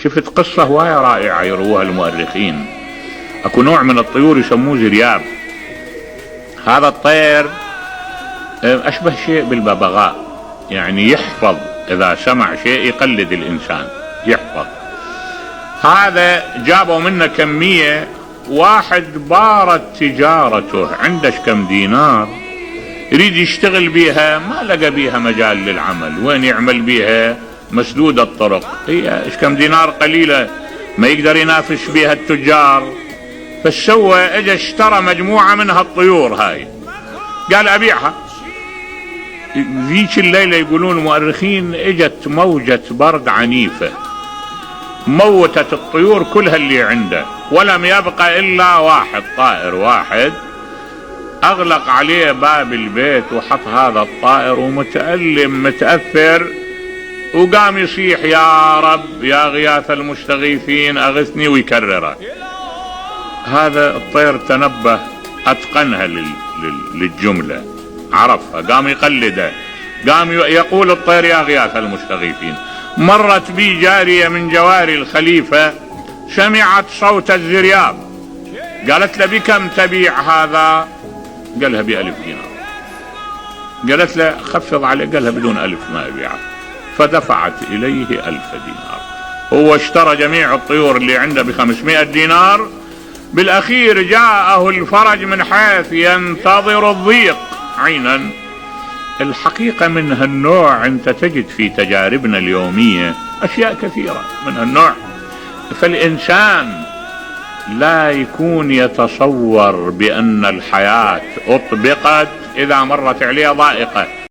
شفت قصة هواية رائعة يروها المؤرخين. اكو نوع من الطيور يسموه زرياب. هذا الطير اشبه شيء بالببغاء، يعني يحفظ، اذا سمع شيء يقلد الانسان يحفظ. هذا جابوا منه كمية، واحد بارت تجارته، عندش كم دينار يريد يشتغل بيها، ما لقى بيها مجال للعمل، وين يعمل بيها؟ مسدود الطرق، هي ايش كم دينار قليلة ما يقدر ينافس بيها التجار. فسوى اجى اشترى مجموعة من هالطيور هاي، قال ابيعها. ذيك الليلة يقولون المؤرخين اجت موجة برد عنيفة موتت الطيور كلها اللي عنده، ولم يبقى الا واحد طائر واحد. اغلق عليه باب البيت وحط هذا الطائر ومتألم متأثر، وقام يصيح يا رب يا غياث المستغيثين اغثني ويكرره. هذا الطير تنبه، اتقنها للجملة، عرفها، قام يقلده، قام يقول الطير يا غياث المستغيثين. مرت بي جارية من جواري الخليفة سمعت صوت الزرياب، قالت له بكم تبيع هذا؟ قالها ب1000 دينار. قالت له خفض عليه، قالها بدون 1000 ما أبيعه. فدفعت إليه 1000 دينار. هو اشترى جميع الطيور اللي عنده ب500 دينار. بالأخير جاءه الفرج من حيث ينتظر الضيق عينا. الحقيقة من هالنوع انت تجد في تجاربنا اليومية اشياء كثيرة من هالنوع. فالانسان لا يكون يتصور بان الحياة اطبقت اذا مرت عليه ضائقة.